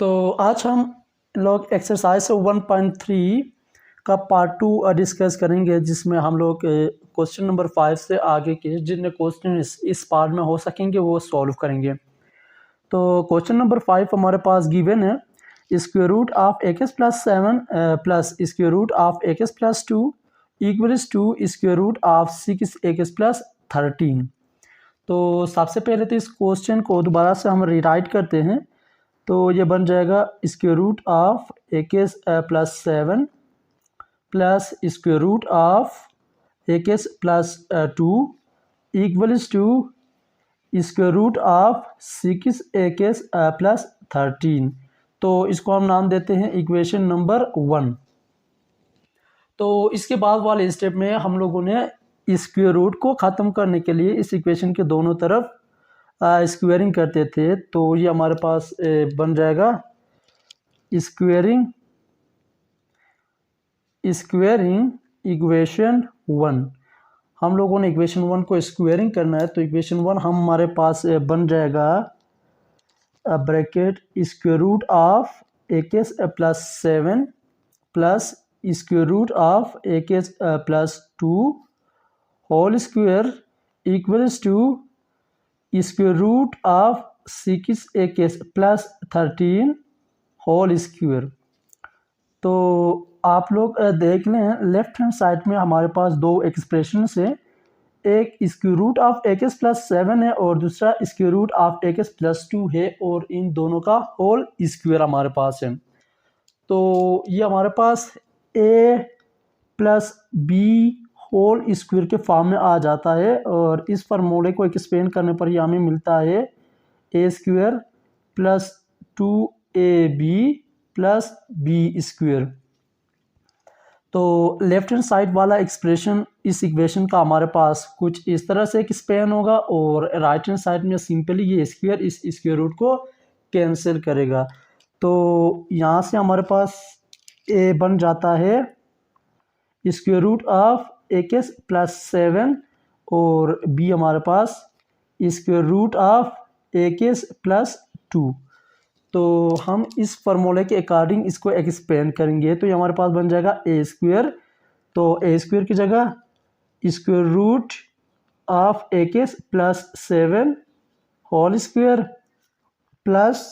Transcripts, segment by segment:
तो आज हम लोग एक्सरसाइज 1.3 का पार्ट 2 डिस्कस करेंगे, जिसमें हम लोग क्वेश्चन नंबर 5 से आगे के जितने क्वेश्चन इस पार्ट में हो सकेंगे वो सॉल्व करेंगे। तो क्वेश्चन नंबर 5 हमारे पास गिवन है, square root of x plus 7 plus square root of x plus 2 equals to square root of 6 X plus 13। तो सबसे पहले तो इस क्वेश्चन को दोबारा से हम रीराइट करते हैं। तो ये बन जाएगा square root of x plus 7 plus square root of x plus 2 equals to square root of 6 X plus 13। तो इसको हम नाम देते हैं इक्वेशन नंबर 1। तो इसके बाद वाले स्टेप में हम लोगों ने स्क्वायर रूट को ख़त्म करने के लिए इस इक्वेशन के दोनों तरफ स्क्वेयरिंग करते थे। तो ये हमारे पास बन जाएगा स्क्वेयरिंग इक्वेशन 1। हम लोगों ने इक्वेशन 1 को स्क्वेयरिंग करना है, तो इक्वेशन 1 हमारे पास बन जाएगा bracket square root of x plus 7 plus square root of x plus 2 whole square equals to square root of 6 X plus 13 whole square. तो आप लोग देख लें, लेफ्ट हैंड साइड में हमारे पास दो एक्सप्रेशन है, एक square root of x plus 7 है और दूसरा square root of x plus 2 है, और इन दोनों का होल स्क्वायर हमारे पास है। तो ये हमारे पास a plus B whole square के फॉर्म में आ जाता है, और इस फार्मूले को एक्सपेंड करने पर ये हमें मिलता है A square plus 2ab plus B square. तो लेफ्ट हैंड साइड वाला एक्सप्रेशन इस इक्वेशन का हमारे पास कुछ इस तरह से एक्सपेंड होगा, और राइट हैंड साइड में सिंपली ये स्क्वायर इस स्क्वायर रूट को कैंसिल करेगा। तो यहाँ से हमारे पास ए बन जाता है square root of x plus 7 और बी हमारे पास square root of x plus 2। तो हम इस फार्मूले के अकॉर्डिंग इसको एक्सपेंड करेंगे, तो ये हमारे पास बन जाएगा ए स्क्वायर। तो ए स्क्वायर की जगह square root of x plus 7 whole square plus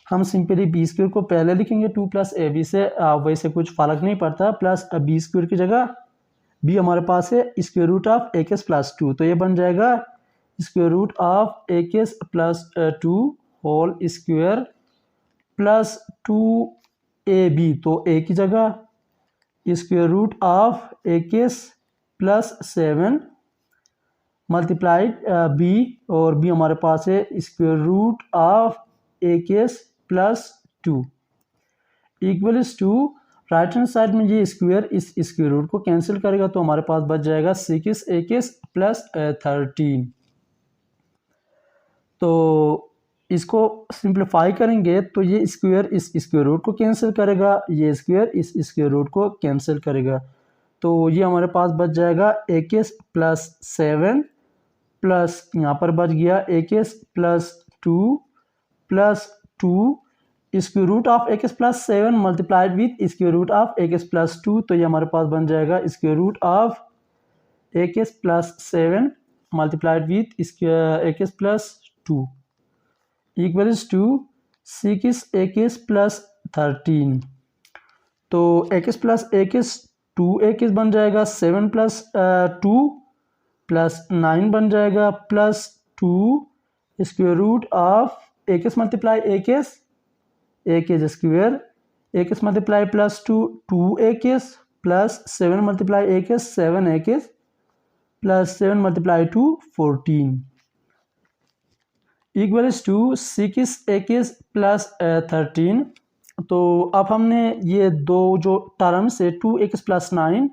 हम सिंपली बी स्क्वायर को पहले लिखेंगे 2 प्लस ए बी से, वैसे कुछ फर्क नहीं पड़ता, प्लस बी स्क्वायर की जगह बी हमारे पास है square root of x plus 2। तो ये बन जाएगा square root of x plus 2 whole square plus 2ab, तो ए की जगह square root of x plus 7 multiplied B, और बी हमारे पास है square root of x plus 2 equals to right hand side में ये स्क्वायर इस स्क्वायर रूट को कैंसिल करेगा, तो हमारे पास बच जाएगा 6 एक्स प्लस 13। तो इसको सिंप्लीफाई करेंगे तो ये स्क्वायर इस स्क्वायर रूट को कैंसिल करेगा, ये स्क्वायर इस स्क्वायर रूट को कैंसिल करेगा। तो ये हमारे पास बच जाएगा एक्स प्लस 7 प्लस यहाँ पर बच गया X plus 2 plus 2 square root of x plus 7 multiplied with square root of x plus 2। तो ये हमारे पास बन जाएगा square root of x plus 7 multiplied with X plus 2 equals to 6 X plus 13। तो एक्स प्लस एक्स 2 एक्स बन जाएगा, 7 plus 2 plus 9 बन जाएगा, plus 2 square root of x multiply X square X multiply plus 2 X plus 7 multiply X 7 X plus 7 multiply 2 14 equals to 6 X plus 13। तो अब हमने ये दो जो टर्म्स है 2x प्लस 9,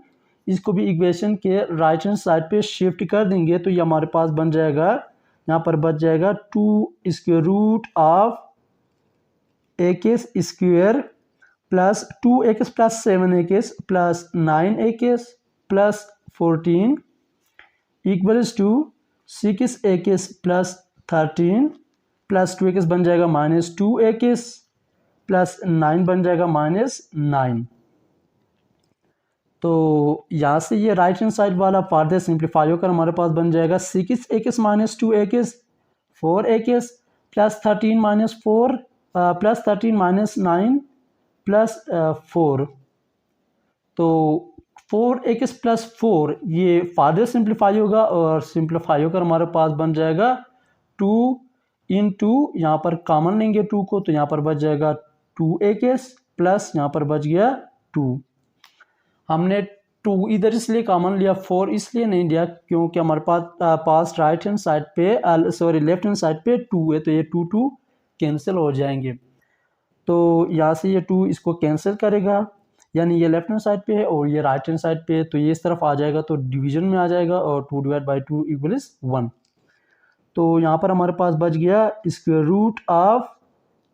इसको भी इक्वेशन के राइट हैंड साइड पे शिफ्ट कर देंगे, तो ये हमारे पास बन जाएगा, यहाँ पर बच जाएगा 2 square root of X square plus 2x plus 7x plus 9x plus 14 equals to 6x plus 13 plus 2x बन जाएगा माइनस 2x प्लस 9 बन जाएगा -9। तो यहाँ से ये राइट हैंड साइड वाला फार्दर सिंप्लीफाई होकर हमारे पास बन जाएगा 6x minus 2x 4x plus 13 minus 4 plus 13 minus 9 plus 4। तो 4x प्लस 4 ये फार्दर सिंप्लीफाई होगा और सिंप्लीफाई होकर हमारे पास बन जाएगा 2 इंटू, यहाँ पर कॉमन लेंगे 2 को तो यहाँ पर बच जाएगा 2x प्लस यहाँ पर बच गया 2। हमने 2 इधर इसलिए कॉमन लिया, 4 इसलिए नहीं लिया क्योंकि हमारे पास राइट हैंड साइड पे सॉरी लेफ्ट हैंड साइड पे 2 है, तो ये 2 कैंसिल हो जाएंगे। तो यहाँ से ये 2 इसको कैंसिल करेगा, यानी ये लेफ्ट हैंड साइड पे है और ये राइट हैंड साइड पे है, तो ये इस तरफ आ जाएगा तो डिवीजन में आ जाएगा और 2 डिवाइड बाई 2 इक्वल्स 1। तो यहाँ पर हमारे पास बच गया square root of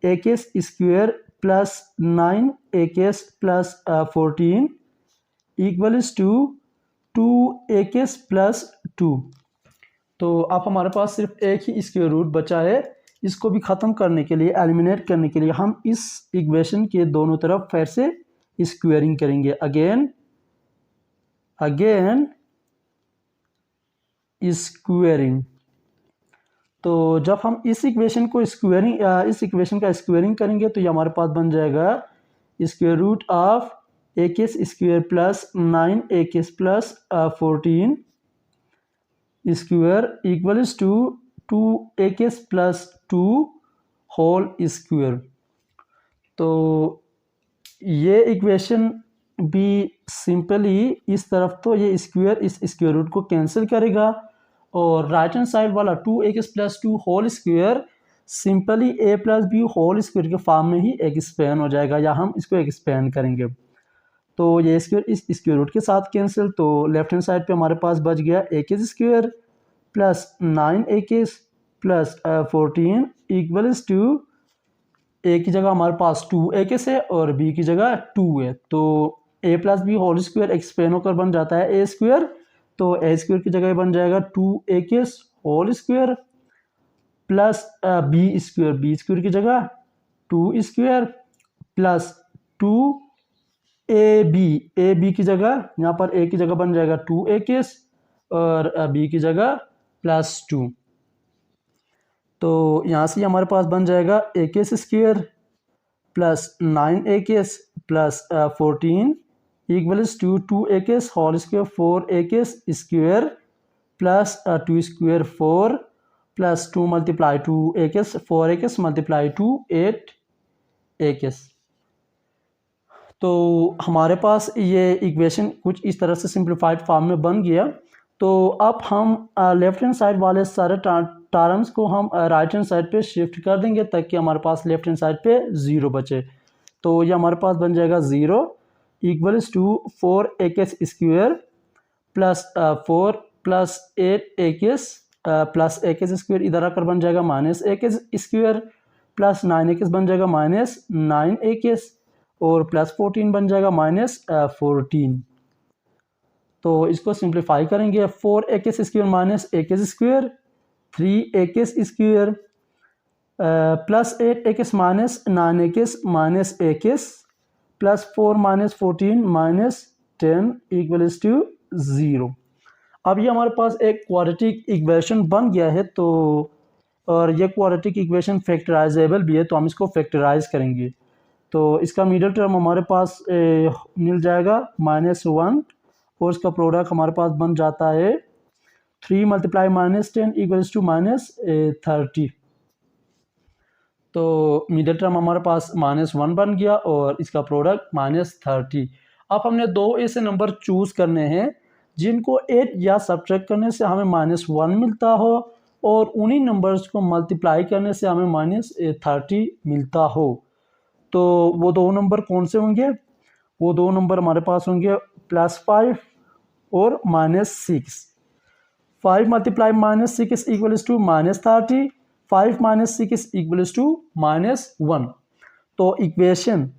X square plus 9x plus 14 equals to 2x plus 2। तो अब हमारे पास सिर्फ एक ही स्क्वायर रूट बचा है। इसको भी ख़त्म करने के लिए, एलिमिनेट करने के लिए हम इस इक्वेशन के दोनों तरफ फिर से स्क्वेयरिंग करेंगे। Again squaring. तो जब हम इस इक्वेशन को इस इक्वेशन का स्क्वेयरिंग करेंगे तो ये हमारे पास बन जाएगा square root of X square plus 9x plus 14 square equals to 2x plus 2 whole square. तो ये इक्वेशन भी सिंपली इस तरफ तो ये स्क्वायर इस स्क्वायर रूट को कैंसिल करेगा और राइट हैंड साइड वाला 2x plus 2 whole square simply a plus B whole square के फॉर्म में ही एक्सपेंड हो जाएगा, या हम इसको एक्सपेंड करेंगे। तो ये स्क्वायर इस स्क्वायर रूट के साथ कैंसिल, तो लेफ्ट हैंड साइड पे हमारे पास बच गया X square plus 9x plus 14 equals to a की जगह हमारे पास 2x है और b की जगह 2 है। तो a plus B whole square expand होकर बन जाता है a स्क्वायर, तो a स्क्वायर की जगह बन जाएगा 2x whole square plus b square की जगह 2 स्क्वायर प्लस 2ab की जगह, यहाँ पर a की जगह बन जाएगा 2x और b की जगह प्लस 2। तो यहाँ से हमारे पास बन जाएगा X square plus 9x plus 14 equals to 2x whole square 4x square plus 2 square 4 plus 2 multiply 2x 4x multiply 2 8x। तो हमारे पास ये इक्वेशन कुछ इस तरह से सिंप्लीफाइड फॉर्म में बन गया। तो अब हम लेफ्ट हैंड साइड वाले सारे टर्म्स को हम राइट हैंड साइड पे शिफ्ट कर देंगे ताकि हमारे पास लेफ्ट हैंड साइड पे 0 बचे। तो ये हमारे पास बन जाएगा 0 equals to 4x square plus 4 plus 8x plus x square इधर आकर बन जाएगा minus x square plus 9x बन जाएगा माइनस 9x और प्लस 14 बन जाएगा माइनस 14। तो इसको सिंप्लीफाई करेंगे 4x square minus x square 3x square plus 8x minus 9x minus x plus 4 minus 14 minus 10 equals to 0। अब ये हमारे पास एक क्वाड्रेटिक इक्वेशन बन गया है। तो और ये क्वाड्रेटिक इक्वेशन फैक्टराइजेबल भी है, तो हम इसको फैक्टराइज करेंगे। तो इसका मिडिल टर्म हमारे पास मिल जाएगा -1 और इसका प्रोडक्ट हमारे पास बन जाता है 3 मल्टीप्लाई -10 इक्वल्स टू -30। तो मिडिल टर्म हमारे पास -1 बन गया और इसका प्रोडक्ट -30। अब हमने दो ऐसे नंबर चूज़ करने हैं जिनको ऐड या सब्ट्रैक्ट करने से हमें -1 मिलता हो और उन्हीं नंबर्स को मल्टीप्लाई करने से हमें -30 मिलता हो। तो वो दो नंबर कौन से होंगे? वो दो नंबर हमारे पास होंगे +5 और -6। 5 multiply -6 equals to -30, 5 - 6 equals to -1। तो equation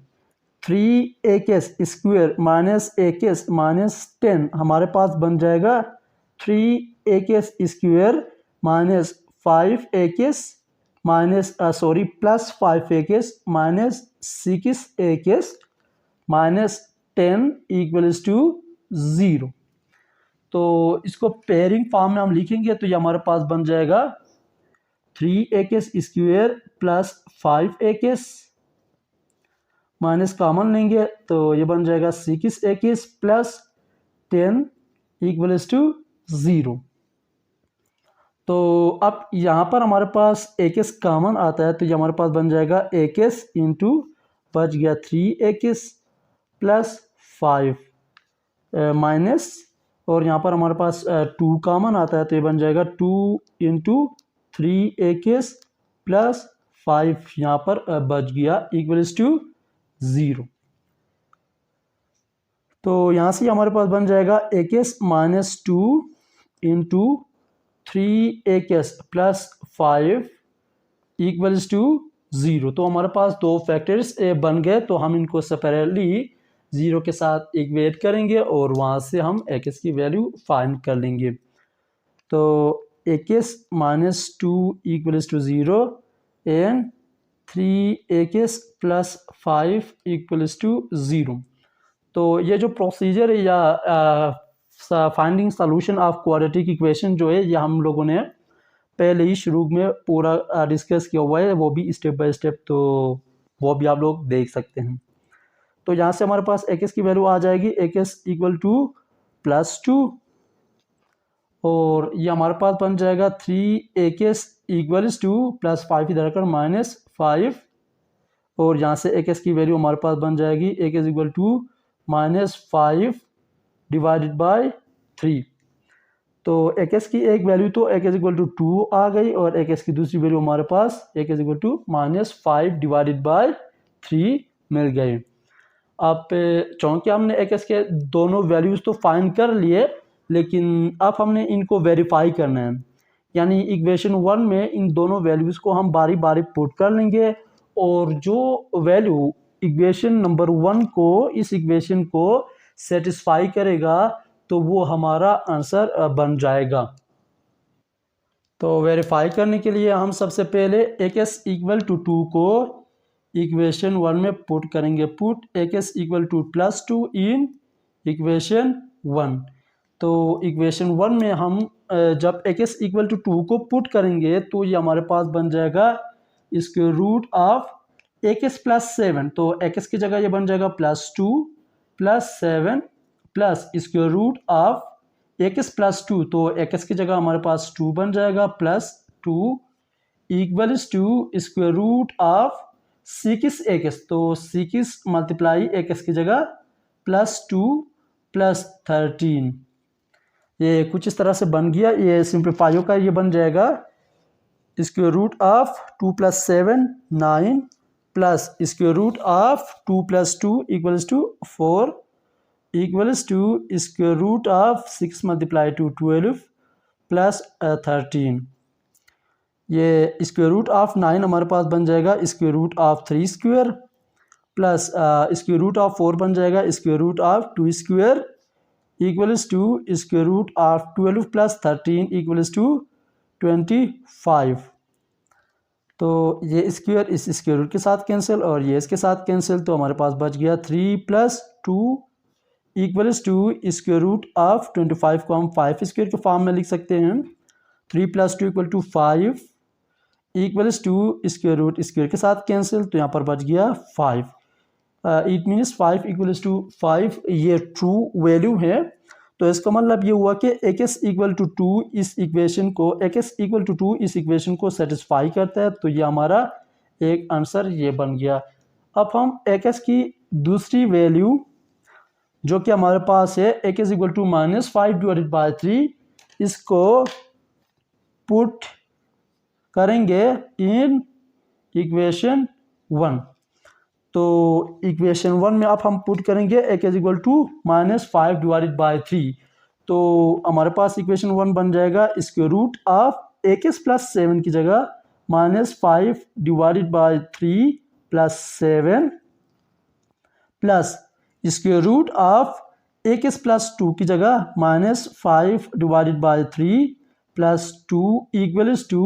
3x square minus X minus 10 हमारे पास बन जाएगा 3x square minus 5x minus plus 5 minus 6 minus 10 equals to 0। तो इसको पेयरिंग फॉर्म में हम लिखेंगे तो ये हमारे पास बन जाएगा 3 प्लस 5 माइनस कॉमन लेंगे तो ये बन जाएगा 6 प्लस 10 इक्वल्स टू 0। तो अब यहाँ पर हमारे पास कॉमन आता है तो ये हमारे पास बन जाएगा इंटू बच गया 3 प्लस 5 माइनस, और यहाँ पर हमारे पास 2 कॉमन आता है तो ये बन जाएगा 2 इंटू 3 प्लस 5 यहाँ पर बच गया इक्वल्स टू 0। तो यहाँ से हमारे पास बन जाएगा minus 2 into 3 plus 5 equals to 0। तो हमारे पास दो फैक्टर्स बन गए, तो हम इनको सेपरेटली 0 के साथ इक्वेट करेंगे और वहाँ से हम की वैल्यू फाइंड कर लेंगे। तो minus 2 equals to 0 and 3 plus 5 equals to 0। तो ये जो प्रोसीजर है या finding solution of quadratic equation जो है ये हम लोगों ने पहले ही शुरू में पूरा डिस्कस किया हुआ है, वो भी स्टेप बाय स्टेप, तो वो भी आप लोग देख सकते हैं। तो यहाँ से हमारे पास की वैल्यू आ जाएगी इक्वल टू प्लस 2, और ये हमारे पास बन जाएगा 3 इक्वल्स टू प्लस 5 इधर कर माइनस 5, और यहाँ से की वैल्यू हमारे पास बन जाएगी equal to minus 5 divided by 3। तो की एक वैल्यू तो इक्वल टू 2 आ गई, और की दूसरी वैल्यू हमारे पास equal to minus 5 divided by 3 मिल गए। अब चूँकि हमने के दोनों वैल्यूज़ तो फाइंड कर लिए, लेकिन अब हमने इनको वेरीफाई करना है, यानी इक्वेशन 1 में इन दोनों वैल्यूज़ को हम बारी बारी पुट कर लेंगे, और जो वैल्यू इक्वेशन नंबर 1 को इस इक्वेशन को सेटिस्फाई करेगा तो वो हमारा आंसर बन जाएगा। तो वेरीफाई करने के लिए हम सबसे पहले इक्वल टू 2 को इक्वेशन 1 में पुट करेंगे। Put equal to plus 2 in equation 1। तो इक्वेशन 1 में हम जब इक्वल टू 2 को पुट करेंगे तो ये हमारे पास बन जाएगा इसके रूट ऑफ प्लस 7। तो की जगह ये बन जाएगा plus 2 plus 7 plus square root of plus 2। तो की जगह हमारे पास 2 बन जाएगा plus 2 equals to square root of 6 तो 6 मल्टीप्लाई की जगह प्लस 2 प्लस 13। ये कुछ इस तरह से बन गया। ये सिंप्लीफाई होकर ये बन जाएगा square root of 2 plus 7 9 plus square root of 2 plus 2 equals to 4 equals to square root of 6 multiply two 12 plus 13। ये स्क्वायर रूट ऑफ 9 हमारे पास बन जाएगा square root of 3 square plus square root of 4 बन जाएगा square root of 2 square equals to square root of 12 plus 13 equals to 25। तो ये square इस स्क्वायर रूट के साथ कैंसिल और ये इसके साथ कैंसिल, तो हमारे पास बच गया 3 plus 2 equals to square root of 25 को हम 5 स्क्वायर के फॉर्म में लिख सकते हैं। 3 plus 2 equal to 5 equals to square root square के साथ कैंसिल, तो यहाँ पर बच गया 5। इट मीन्स 5 इक्वल्स टू 5 ये ट्रू वैल्यू है। तो इसका मतलब ये हुआ कि इक्वल टू 2 इस इक्वेशन को इक्वल टू 2 इस इक्वेशन को सेटिस्फाई करता है। तो ये हमारा एक आंसर ये बन गया। अब हम की दूसरी वैल्यू जो कि हमारे पास है equal to minus 5 divided by 3, इसको पुट करेंगे इन इक्वेशन 1। तो इक्वेशन 1 में अब हम पुट करेंगे equal to minus 5 divided by 3। तो हमारे पास इक्वेशन 1 बन जाएगा स्क्वायर रूट ऑफ प्लस 7 की जगह minus 5 divided by 3 plus 7 plus square root of plus 2 की जगह minus 5 divided by 3 plus 2 equals to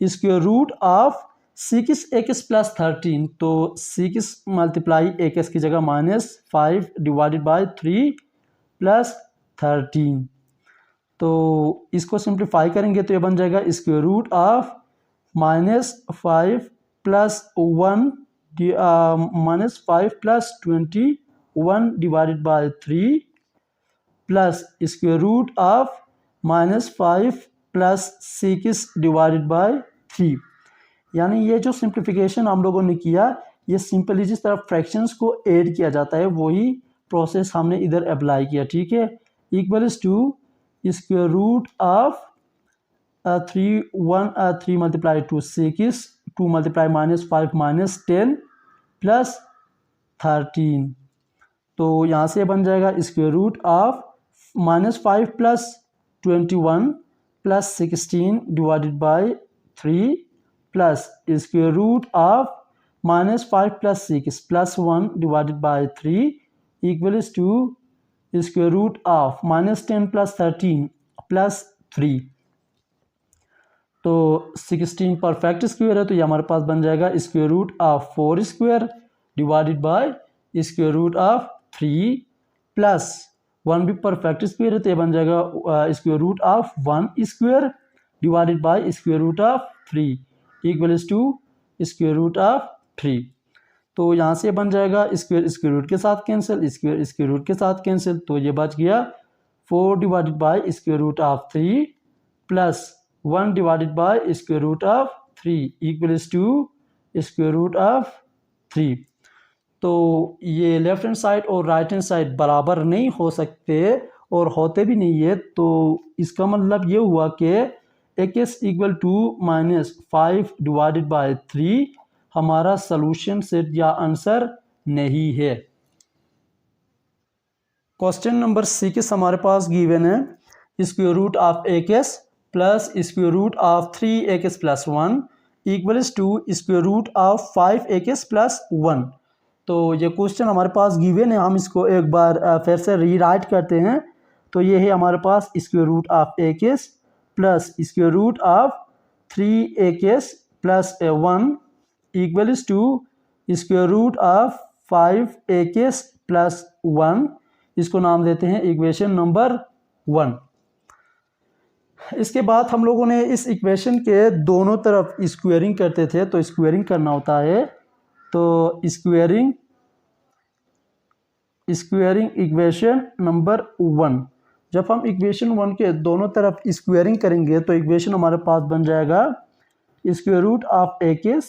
square root of 6x plus 13, तो 6 मल्टीप्लाई एक्स की जगह -5 डिवाइडेड बाय 3 प्लस 13। तो इसको सिंप्लीफाई करेंगे तो ये बन जाएगा square root of -5 plus 1 -5 plus 21 divided by 3 plus square root of -5 plus 6 divided by 3। यानी ये जो सिंप्लीफिकेशन हम लोगों ने किया, ये सिंपली जिस तरह फ्रैक्शंस को ऐड किया जाता है वही प्रोसेस हमने इधर अप्लाई किया, ठीक है। Equals to square root of 3 multiply 2 6, 2 multiply -5 -10 plus 13। तो यहाँ से बन जाएगा square root of -5 plus 21 plus 16 divided by 3 plus square root of -5 plus 6 plus 1 divided by 3 equals to square root of -10 plus 13 plus 3। तो 16 perfect square है, तो ये हमारे पास बन जाएगा square root of 4 square divided by square root of 3 plus 1 भी perfect square है, तो ये बन जाएगा square root of 1 square divided by square root of 3 equals to square root of 3। तो यहाँ से बन जाएगा स्क्वायर रूट के साथ कैंसिल, स्क्वायर रूट के साथ कैंसिल, तो ये बच गया 4 divided by square root of 3 plus 1 divided by square root of 3 equals to square root of 3। तो ये लेफ्ट हैंड साइड और राइट हैंड साइड बराबर नहीं हो सकते और होते भी नहीं है, तो इसका मतलब ये हुआ कि x equal to -5 divided by 3 हमारा सॉल्यूशन सेट या आंसर नहीं है। क्वेश्चन नंबर 6 हमारे पास गिवन है square root of x plus square root of 3x plus 1 equals to square root of 5x plus 1। तो ये क्वेश्चन हमारे पास गिवन है, हम इसको एक बार फिर से रीराइट करते हैं। तो ये है हमारे पास square root of x plus square root of 3x plus 1 equals to square root of 5x plus 1। इसको नाम देते हैं इक्वेशन नंबर 1। इसके बाद हम लोगों ने इस इक्वेशन के दोनों तरफ स्क्वेयरिंग करते थे, तो स्क्वेयरिंग करना होता है। तो स्क्वेयरिंग इक्वेशन नंबर 1, जब हम इक्वेशन 1 के दोनों तरफ स्क्वेयरिंग करेंगे तो इक्वेशन हमारे पास बन जाएगा square root of x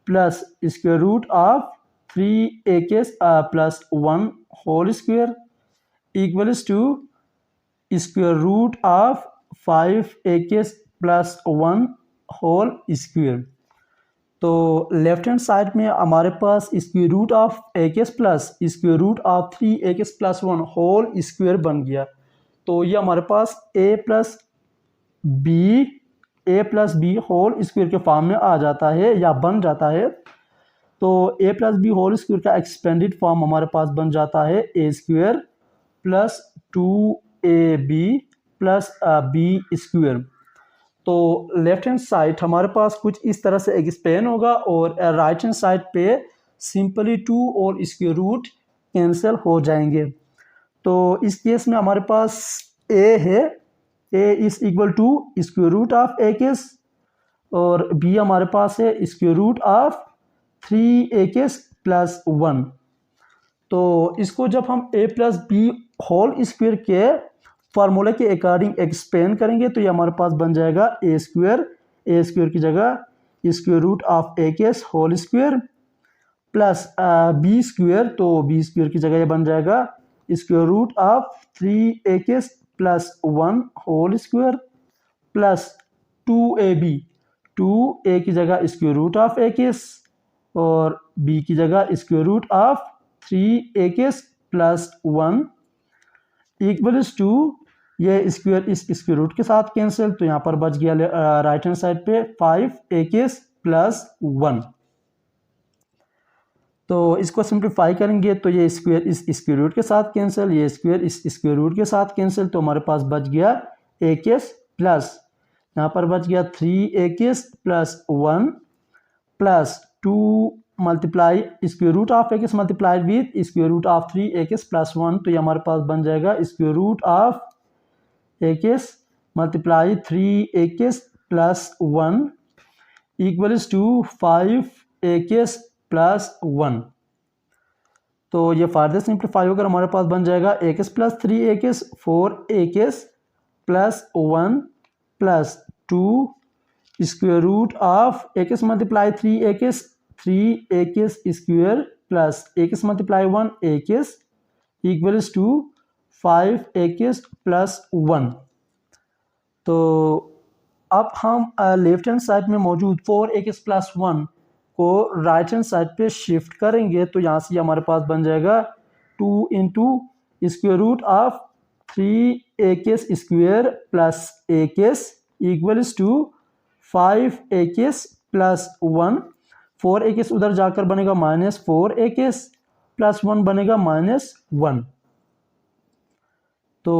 plus square root of 3x plus 1 whole square equals to square root of 5x plus 1 whole square. तो लेफ्ट हैंड साइड में हमारे पास square root of x plus square root of 3x plus 1 whole square बन गया। तो ये हमारे पास a plus B whole square के फॉर्म में आ जाता है या बन जाता है। तो a plus B whole square का एक्सपेंडेड फॉर्म हमारे पास बन जाता है a square plus 2ab plus B square. तो लेफ्ट हैंड साइड हमारे पास कुछ इस तरह से एक्सपेंड होगा और राइट हैंड साइड पे सिंपली 2 और स्क्वायर रूट कैंसिल हो जाएंगे। तो इस केस में हमारे पास a है, a is equal to square root of x और b हमारे पास है square root of 3x plus 1। तो इसको जब हम a plus B whole square के फार्मूला के अकॉर्डिंग एक्सपेंड करेंगे तो ये हमारे पास बन जाएगा a स्क्वायर की जगह square root of x whole square plus b square, तो b स्क्वायर की जगह ये बन जाएगा square root of 3x plus 1 whole square plus 2ab, 2a की जगह स्क्वायर रूट ऑफ x और b की जगह square root of 3x plus 1 equals to ये स्क्वायर इस स्क्वायर रूट के साथ कैंसिल, तो यहाँ पर बच गया राइट हैंड साइड पे 5x प्लस 1। तो इसको सिंप्लीफाई करेंगे तो ये स्क्वायर इस स्क्वायर रूट के साथ कैंसिल, ये स्क्वायर इस स्क्वायर रूट के साथ कैंसिल, तो हमारे पास बच गया x प्लस यहाँ पर बच गया 3 plus 1 plus 2 multiply square root of x multiplied with square root of 3 plus 1, तो ये हमारे पास बन जाएगा square root of x multiply 3 plus 1 equals to 5 plus 1। तो ये फार्दर सिंप्लीफाई होकर हमारे पास बन जाएगा plus 3 4 plus 1 plus 2 square root of multiply 3 square plus multiply 1 equals to 5 plus 1। तो अब हम लेफ्ट हैंड साइड में मौजूद 4 प्लस 1 को राइट हैंड साइड पे शिफ्ट करेंगे, तो यहाँ से हमारे पास बन जाएगा 2 into square root of 3 square plus equals to 5 plus 1। 4 उधर जाकर बनेगा -4 प्लस 1 बनेगा -1। तो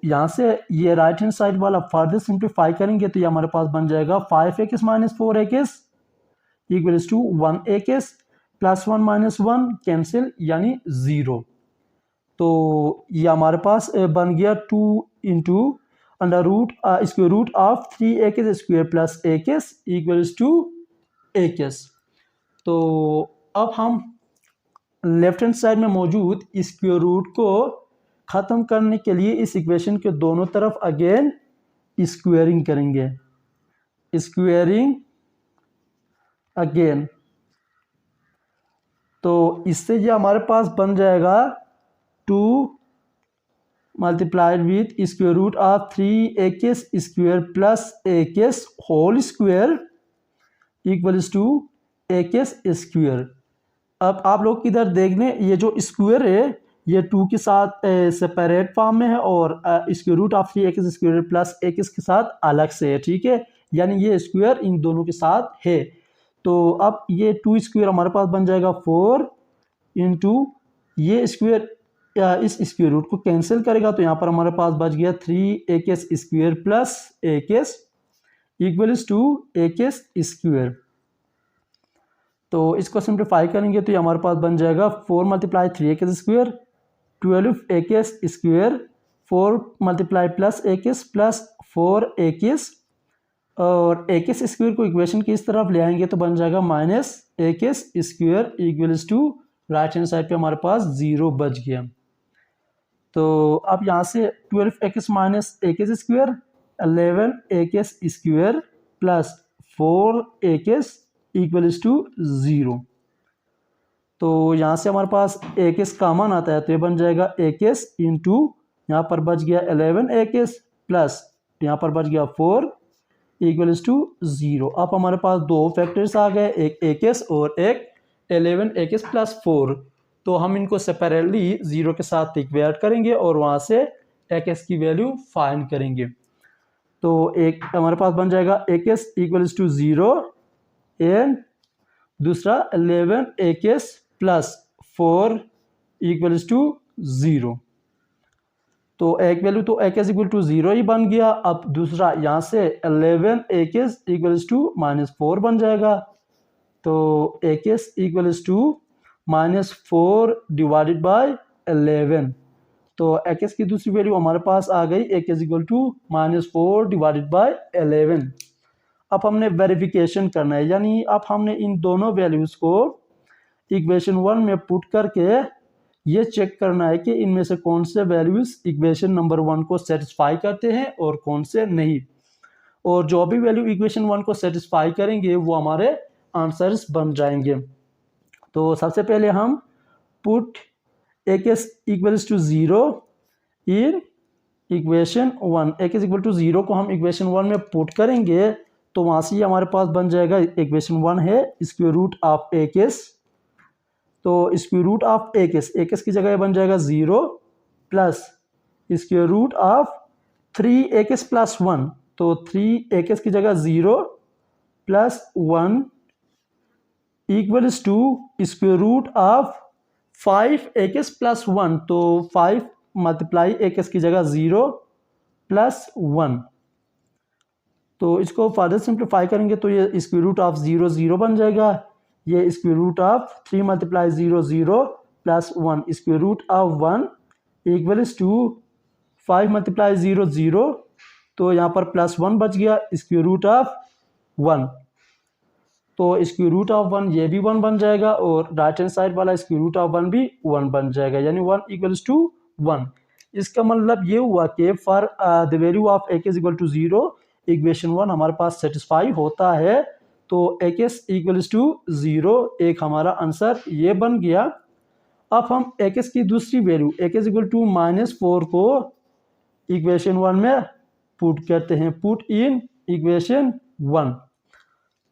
यहाँ से ये राइट हैंड साइड वाला फर्दर सिंप्लीफाई करेंगे तो ये हमारे पास बन जाएगा 5 minus 4 equals to 1 plus 1 minus 1 cancel यानी 0। तो ये हमारे पास बन गया 2 into under root square root of 3 square plus equals to तो अब हम लेफ्ट हैंड साइड में मौजूद स्क्वायर रूट को ख़त्म करने के लिए इस इक्वेशन के दोनों तरफ अगेन स्क्वेयरिंग करेंगे, स्क्वेयरिंग अगेन। तो इससे ये हमारे पास बन जाएगा 2 multiplied with square root of 3 square plus whole square equals to square. अब आप लोग इधर देख लें, ये जो स्क्वायर है ये 2 के साथ सेपरेट फॉर्म में है और square root of 3 square plus के साथ अलग से है, ठीक है, यानी ये स्क्वायर इन दोनों के साथ है। तो अब ये 2 स्क्वायर हमारे पास बन जाएगा 4 इंटू ये स्क्वायर इस स्क्वायर रूट को कैंसिल करेगा तो यहाँ पर हमारे पास बच गया 3 square plus equals to square. तो इसको सिंप्लीफाई करेंगे तो ये हमारे पास बन जाएगा 4 multiply 3 square 12 square 4 multiply plus plus 4 और स्क्वायर को इक्वेशन की इस तरफ ले आएंगे तो बन जाएगा minus square equals to right hand side पे हमारे पास 0 बच गया। तो अब यहाँ से 12 minus square 11 square plus 4 equals to 0। तो यहाँ से हमारे पास कॉमन आता है तो ये बन जाएगा इंटू यहाँ पर बच गया 11 प्लस यहाँ पर बच गया 4 इक्वल्स टू 0। अब हमारे पास दो फैक्टर्स आ गए, एक और एक 11 प्लस 4। तो हम इनको सेपरेटली 0 के साथ इक्वेट करेंगे और वहाँ से की वैल्यू फाइंड करेंगे। तो एक हमारे पास बन जाएगा इक्वल्स टू 0 एंड दूसरा 11 प्लस 4 इक्वल्स टू 0। तो एक वैल्यू तो इक्वल टू 0 ही बन गया। अब दूसरा यहाँ से 11 इक्वल्स टू -4 बन जाएगा। तो इक्वल्स टू -4 डिवाइडेड बाय 11। तो की दूसरी वैल्यू हमारे पास आ गई इक्वल टू -4 डिवाइडेड बाय 11। अब हमने वेरिफिकेशन करना है, यानी अब हमने इन दोनों वैल्यूज़ को इक्वेशन 1 में पुट करके ये चेक करना है कि इनमें से कौन से वैल्यूज़ इक्वेशन नंबर 1 को सेटिस्फाई करते हैं और कौन से नहीं। और जो भी वैल्यू इक्वेशन 1 को सेटिस्फाई करेंगे वो हमारे आंसर्स बन जाएंगे। तो सबसे पहले हम put equals to 0 in equation 1। Equal to 0 को हम इक्वेशन 1 में पुट करेंगे तो वहाँ से हमारे पास बन जाएगा इक्वेशन 1 है स्क्वायर रूट ऑफ तो स्क्वायर रूट ऑफ की जगह बन जाएगा 0 plus square root of 3 plus 1। तो 3 की जगह 0 plus 1 equals to square root of 5 plus 1। तो 5 मल्टीप्लाई की जगह 0 प्लस 1। तो इसको फर्दर सिंप्लीफाई करेंगे तो ये स्क्वायर रूट ऑफ 0 0 बन जाएगा। ये square root of 3 multiply 0 0 plus 1 square root of 1 equals to 5 multiply 0 0, तो यहाँ पर प्लस 1 बच गया स्क्वायर रूट ऑफ 1। तो स्क्वायर रूट ऑफ 1 ये भी 1 बन जाएगा और राइट हैंड साइड वाला स्क्वायर रूट ऑफ 1 भी 1 बन जाएगा, यानी 1 इक्वल्स टू 1। इसका मतलब ये हुआ कि for the value of a is equal to 0 equation 1 हमारे पास सेटिस्फाई होता है। तो a इक्वल्स टू 0 एक हमारा आंसर ये बन गया। अब हम a की दूसरी वैल्यू a इक्वल टू -4 को इक्वेशन 1 में पुट करते हैं, पुट इन इक्वेशन 1।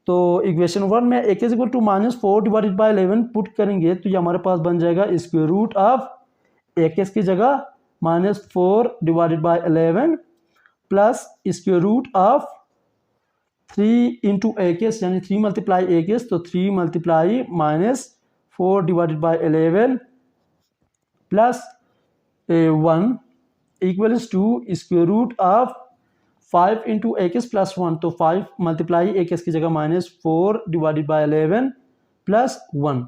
तो इक्वेशन 1 में a equal to -4 divided by 11 put करेंगे तो ये हमारे पास बन जाएगा स्क्वायर रूट ऑफ a की जगह -4 divided by 11 plus square root of 3 into a यानी 3 मल्टीप्लाई a, तो 3 multiply -4 divided by 11 plus 1 equals to square root of 5 into a plus 1, तो 5 मल्टीप्लाई a की जगह -4 डिवाइडेड बाय 11 प्लस 1,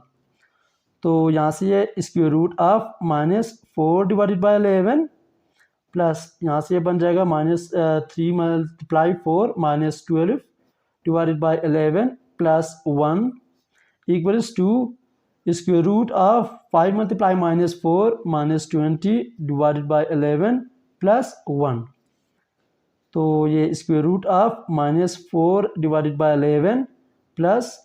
तो यहाँ से ये square root of -4 divided by 11 plus यहाँ से ये बन जाएगा -3 multiply 4 -12 divided by 11 plus 1 equals to square root of 5 multiply -4 -20 divided by 11 plus 1। तो ये square root of -4 divided by 11 plus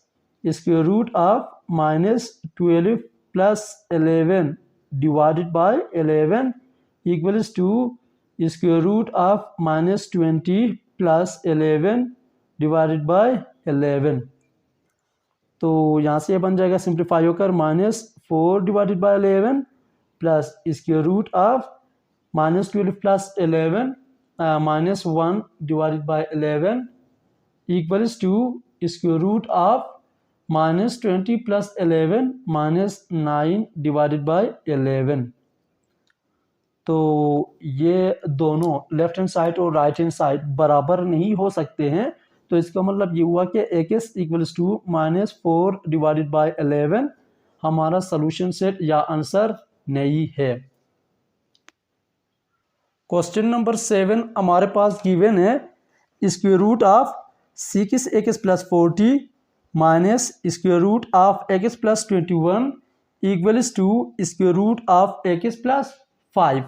square root of -12 plus 11 divided by 11 equals to square root of -20 plus 11 divided by 11। तो यहाँ से ये बन जाएगा simplify होकर -4 divided by 11 plus square root of -12 plus 11 -1 divided by 11 equals to square root of -20 plus 11 -9 divided by 11। तो ये दोनों लेफ्ट हैंड साइड और राइट हैंड साइड बराबर नहीं हो सकते हैं, तो इसका मतलब ये हुआ कि a equals to -4 divided by 11 हमारा सोल्यूशन सेट या आंसर नहीं है। क्वेश्चन नंबर 7 हमारे पास गिवन है square root of 6x plus 40 minus square root of x plus 21 equals to square root of x plus 5।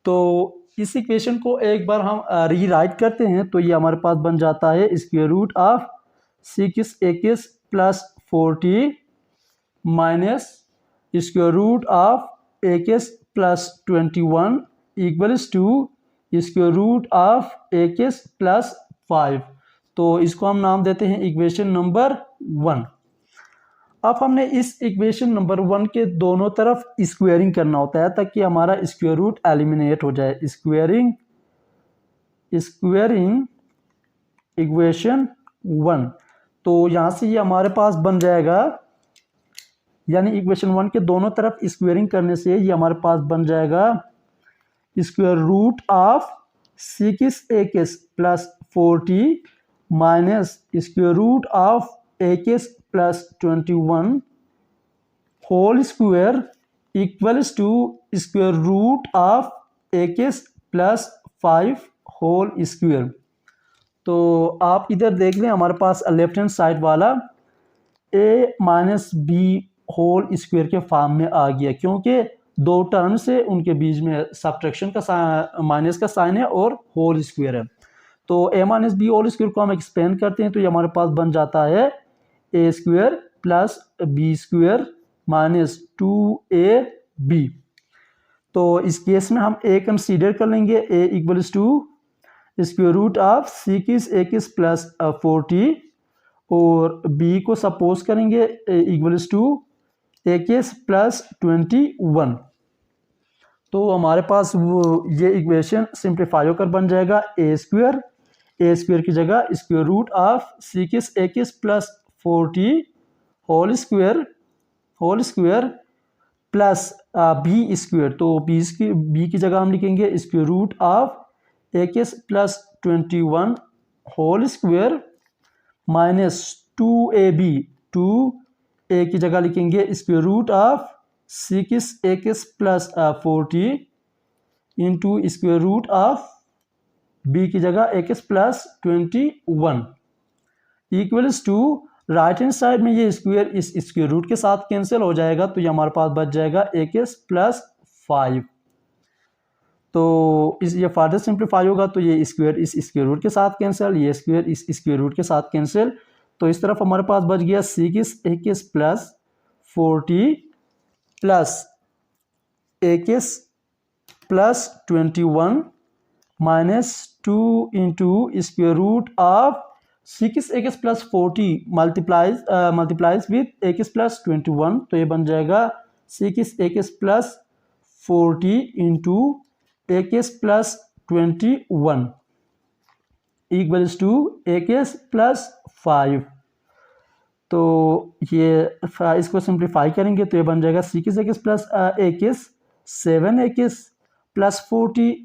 तो इस इक्वेशन को एक बार हम रीराइट करते हैं तो ये हमारे पास बन जाता है square root of 6x plus 40 minus square root of x plus 21 equals to square root of x plus 5। तो इसको हम नाम देते हैं इक्वेशन नंबर 1। अब हमने इस इक्वेशन नंबर 1 के दोनों तरफ स्क्वेयरिंग करना होता है ताकि हमारा स्क्वायर रूट एलिमिनेट हो जाए। स्क्वेयरिंग इक्वेशन 1, तो यहाँ से ये हमारे पास बन जाएगा, यानी इक्वेशन 1 के दोनों तरफ स्क्वेयरिंग करने से ये हमारे पास बन जाएगा square root of 6x plus 40 minus square root of x plus 21 whole square equals to square root of x plus 5 whole square. तो आप इधर देख लें हमारे पास लेफ्ट हैंड साइड वाला a minus b whole square के फॉर्म में आ गया, क्योंकि दो टर्म से उनके बीच में सब्ट्रैक्शन का माइनस का साइन है और होल स्क्वायर है। तो a minus b whole square को हम एक्सपेंड करते हैं तो ये हमारे पास बन जाता है a square plus B square minus 2ab। तो इस केस में हम a कंसीडर कर लेंगे, a equals to square root of 6x plus 40 और b को सपोज करेंगे a equals to x plus 21। तो हमारे पास वो ये इक्वेशन सिंप्लीफाई होकर बन जाएगा a स्क्वायर की जगह square root of 6x plus 40 whole square plus B square. तो बी की जगह हम लिखेंगे square root of x plus 21 whole square minus 2ab, 2a की जगह लिखेंगे square root of 6x plus 40 into square root of b की जगह x plus 21 equals to right hand side में ये स्क्वायर इस स्क्वायर रूट के साथ कैंसिल हो जाएगा, तो ये हमारे पास बच जाएगा x प्लस 5। तो इस ये फर्दर सिंप्लीफाई होगा तो ये स्क्वायर इस स्क्वायर रूट के साथ कैंसिल, ये स्क्वायर इस स्क्वायर रूट के साथ कैंसिल, तो इस तरफ हमारे पास बच गया 6x plus 40 plus x plus 21 minus 2 into square root of 6x plus 40 multiplies with x plus 21, तो ये बन जाएगा 6x plus 40 into x plus 21 equals to x plus 5। तो ये इसको सिंप्लीफाई करेंगे तो ये बन जाएगा 6x plus x 7x plus 40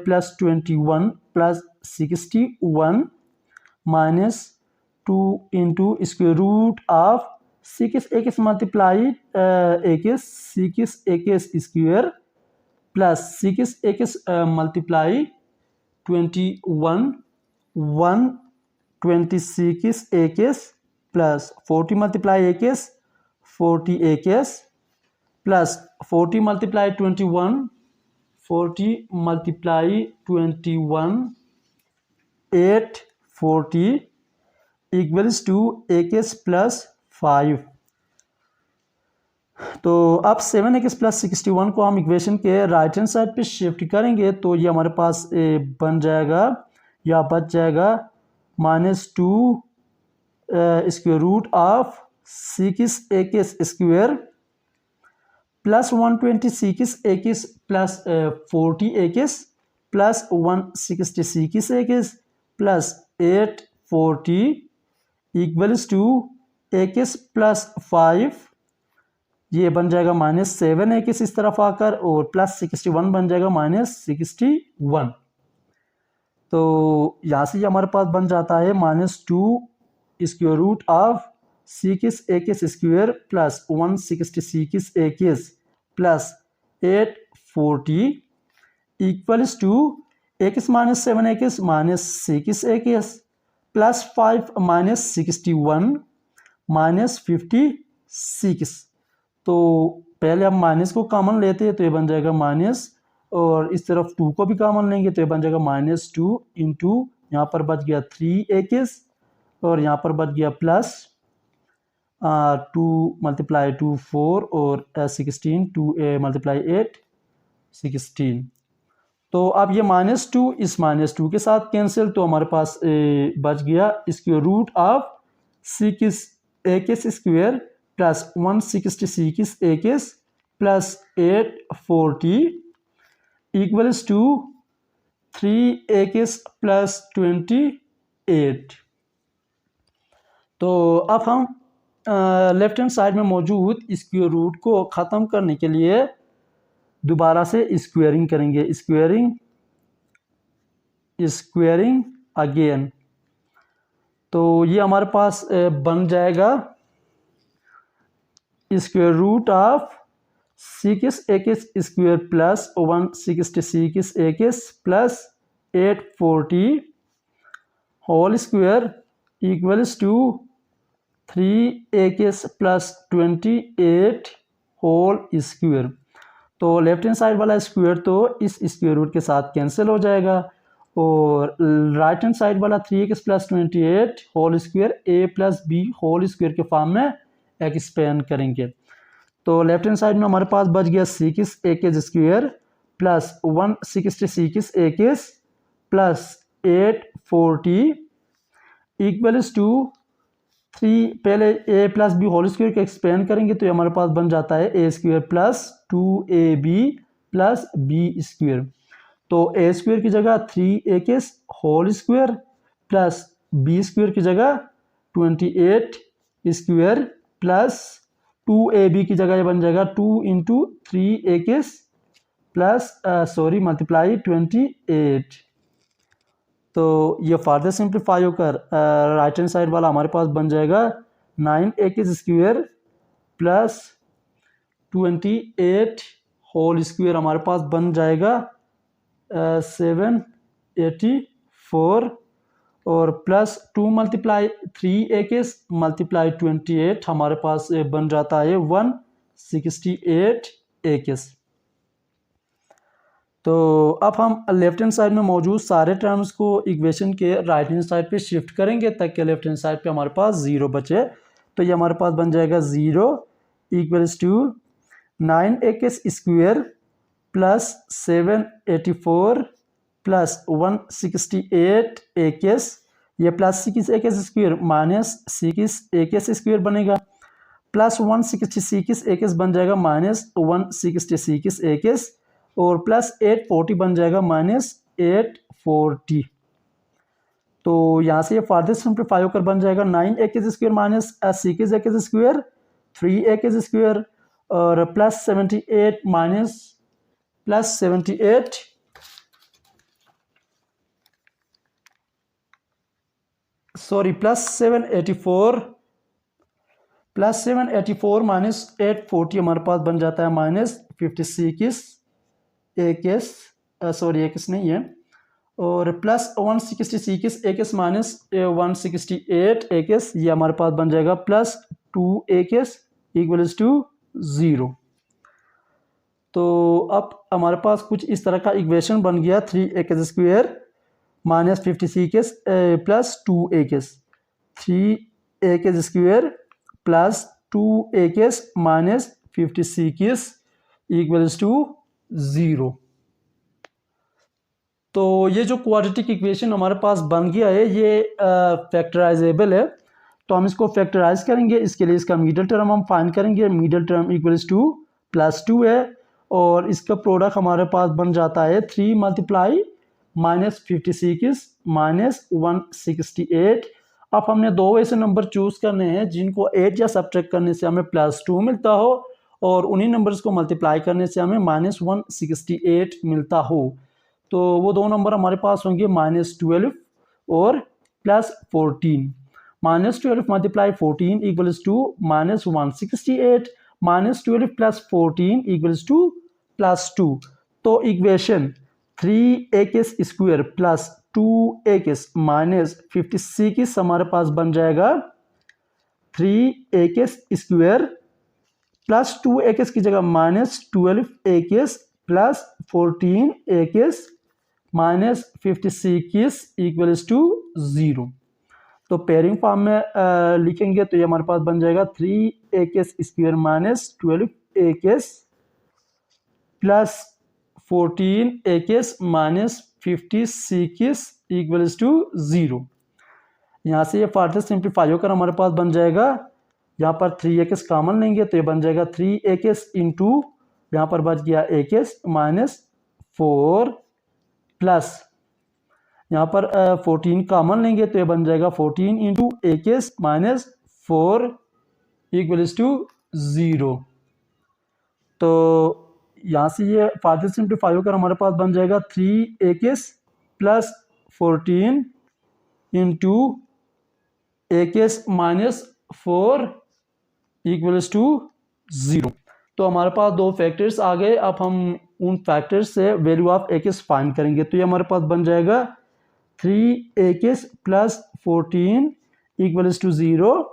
plus 21 plus 61 minus 2 into square root of 6x multiplied x 6x square plus 6x multiply 21 126x plus 40 multiply x 40x plus 40 multiply 21 40 multiply 21 840 equals to x plus 5। तो अब 7x plus 61 को हम equation के right hand side पे shift करेंगे तो ये हमारे पास बन जाएगा या बच जाएगा -2 square root of 6x square plus 126x plus 40x plus 166x plus 840 equals to x plus 5। ये बन जाएगा -7x इस तरफ आकर और प्लस 61 बन जाएगा -61। तो यहाँ से हमारे पास बन जाता है -2 square root of 6x square plus 166x plus 840 equals to x minus 7x minus 6x plus 5 minus 61 minus 56। तो पहले हम माइनस को कॉमन लेते हैं तो ये बन जाएगा माइनस, और इस तरफ 2 को भी कॉमन लेंगे तो ये बन जाएगा -2 इंटू यहाँ पर बच गया 3x और यहाँ पर बच गया प्लस 2 मल्टीप्लाई 2 4 और 16 2 मल्टीप्लाई 8 16। तो अब ये -2 इस -2 के साथ कैंसिल, तो हमारे पास बच गया square root of 6x square plus 166x plus 840 equals to 3x plus 28। तो अब हम लेफ्ट हैंड साइड में मौजूद स्क्वायर रूट को ख़त्म करने के लिए दोबारा से स्क्वेयरिंग करेंगे, स्क्वेयरिंग अगेन। तो ये हमारे पास बन जाएगा square root of 6x square plus 166x plus 840 whole square equals to 3x plus 28 whole square. तो लेफ्ट हैंड साइड वाला स्क्वायर तो इस स्क्वायर रूट के साथ कैंसिल हो जाएगा और राइट हैंड साइड वाला 3x plus 28 whole square a plus b whole square के फॉर्म में एक्सपेंड करेंगे। तो लेफ्ट हैंड साइड में हमारे पास बच गया 6x square plus 166x plus 840 equals to 3, पहले a plus B whole square को एक्सपेंड करेंगे तो ये हमारे पास बन जाता है a square plus 2ab plus b square. तो a स्क्वायर की जगह 3x whole square plus b square की जगह 28 स्क्वायर प्लस 2ab की जगह ये बन जाएगा 2 इंटू 3x प्लस मल्टीप्लाई 28। तो ये फार्दर सिंप्लीफाई होकर राइट हैंड साइड वाला हमारे पास बन जाएगा 9a² प्लस 28 होल स्क्वायर हमारे पास बन जाएगा 784 और प्लस 2 मल्टीप्लाई 3a मल्टीप्लाई 28 हमारे पास बन जाता है 168a। तो अब हम लेफ्ट हैंड साइड में मौजूद सारे टर्म्स को इक्वेशन के राइट हैंड साइड पे शिफ्ट करेंगे ताकि लेफ्ट हैंड साइड पे हमारे पास 0 बचे। तो ये हमारे पास बन जाएगा 0 equals to 9a² plus 784 plus 168a। ये प्लस 6a² माइनस 6a² बनेगा, प्लस 166a बन जाएगा माइनस 166a और प्लस 840 बन जाएगा माइनस 840। तो यहाँ से ये फार्दर सिंप्लीफाई होकर बन जाएगा 9a² माइनस 6a² 3a² और plus 78 minus plus 78 sorry plus 784 minus 840 हमारे पास बन जाता है माइनस 56 एक्स नहीं है और प्लस 166 एक्स माइनस 168 एक्स, ये हमारे पास बन जाएगा प्लस 2 एक्स इक्वल्स टू 0। तो अब हमारे पास कुछ इस तरह का इक्वेशन बन गया 3a² minus 56 plus 2a, 3a² plus 2a minus 56 equals to 0। तो ये जो क्वाड्रेटिक इक्वेशन हमारे पास बन गया है ये फैक्टराइजेबल है। तो हम इसको फैक्टराइज करेंगे, इसके लिए इसका मिडल टर्म हम फाइंड करेंगे। मिडल टर्म इक्वल्स टू +2 है और इसका प्रोडक्ट हमारे पास बन जाता है 3 मल्टीप्लाई माइनस 56 माइनस 168। अब हमने दो ऐसे नंबर चूज करने हैं जिनको ऐड या सब्ट्रैक्ट करने से हमें +2 मिलता हो और उन्हीं नंबर्स को मल्टीप्लाई करने से हमें माइनस 168 मिलता हो। तो वो दो नंबर हमारे पास होंगे -12 और +14। -12 multiply 14 equals to -168, -12 plus 14 equals to +2। तो equation 3a² plus 2a minus 56 हमारे पास बन जाएगा 3a² प्लस 2a की जगह -12a plus 14a minus 56 equals to 0। तो पेयरिंग फॉर्म में लिखेंगे तो ये हमारे पास बन जाएगा 3a² minus 12a plus 14a minus 56 equals to 0। यहाँ से ये फार्दर सिंप्लीफाई होकर हमारे पास बन जाएगा, यहाँ पर 3a कॉमन लेंगे तो ये बन जाएगा 3a इंटू यहाँ पर बच गया a माइनस 4 प्लस यहाँ पर 14 कॉमन लेंगे तो ये बन जाएगा 14 into a minus 4 equals to 0। तो यहाँ से ये फार्दर सिंप्लीफाई होकर हमारे पास बन जाएगा 3a plus 14 into a minus 4 equals to 0। तो हमारे पास दो फैक्टर्स आ गए। अब हम उन फैक्टर्स से वैल्यू ऑफ a फाइंड करेंगे। तो ये हमारे पास बन जाएगा 3a plus 14 equals to 0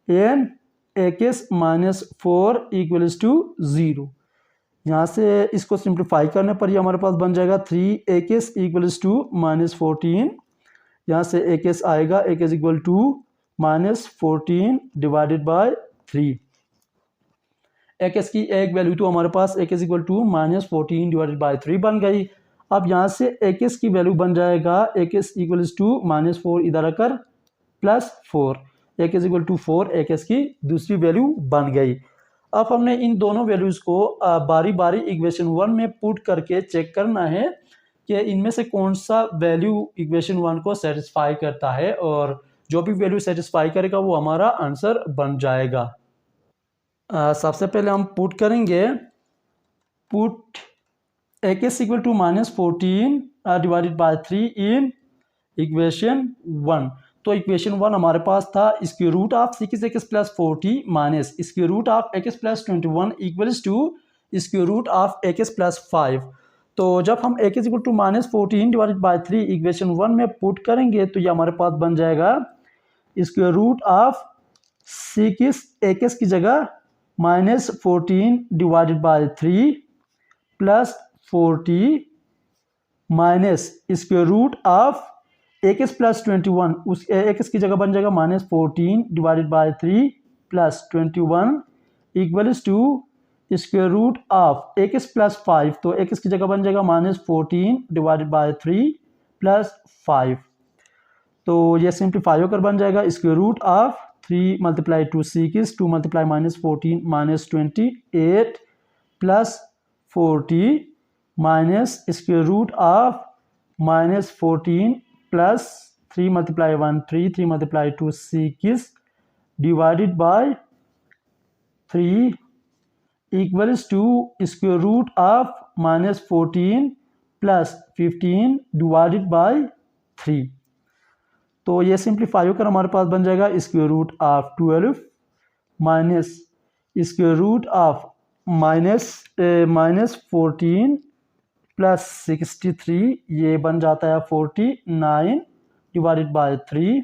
and a minus 4 equals to 0। यहाँ से इसको सिंप्लीफाई करने पर ये हमारे पास बन जाएगा 3a इक्वल्स टू -14। यहाँ से a आएगा, a equal to -14 divided by 3। a की एक वैल्यू तो हमारे पास a equal to -14 divided by 3 बन गई। अब यहाँ से a की वैल्यू बन जाएगा a इक्वल्स टू -4 इधर आकर +4, a इक्वल टू 4 a की दूसरी वैल्यू बन गई। अब हमने इन दोनों वैल्यूज़ को बारी बारी इक्वेशन 1 में पुट करके चेक करना है कि इनमें से कौन सा वैल्यू इक्वेशन 1 को सेटिस्फाई करता है और जो भी वैल्यू सेटिस्फाई करेगा वो हमारा आंसर बन जाएगा। सबसे पहले हम पुट करेंगे, put a equal to -14 divided by 3 in equation 1। तो इक्वेशन 1 हमारे पास था square root of 6x plus 40 minus square root of x plus 21 equals to square root of x plus 5। तो जब हम x equal to minus 14 divided by 3 equation 1 में put करेंगे तो ये हमारे पास बन जाएगा स्क्वायर रूट ऑफ 6x की जगह minus 14 divided by 3 plus 40 minus square root of x plus 21, उस एक्स की जगह बन जाएगा minus 14 divided by 3 plus 21 equals to square root of x plus 5। तो एक्स की जगह बन जाएगा माइनस 14 डिवाइडेड बाई 3 प्लस 5। तो ये सिंप्लीफाई होकर बन जाएगा square root of 3 multiply 2 6 2 multiply minus 14 minus 28 plus 40 minus square root of minus 14 plus 3 multiply 1 3 3 multiply 2 6 divided by 3 equals to square root of minus 14 plus 15 divided by 3। तो ये simplify होकर हमारे पास बन जाएगा square root of 12 minus square root of minus 14 plus 63, ये बन जाता है 49 divided by 3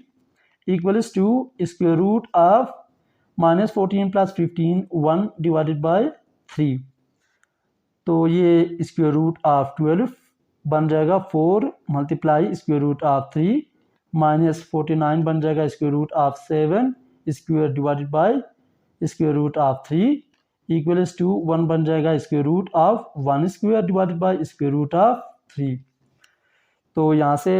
equals to square root of minus 14 plus 15 1 divided by 3। तो ये स्क्वायर रूट ऑफ 12 बन जाएगा 4 multiply square root of 3 minus 49 बन जाएगा square root of 7 square divided by square root of 3 equals to 1 बन जाएगा square root of 1 square divided by square root of 3। तो यहाँ से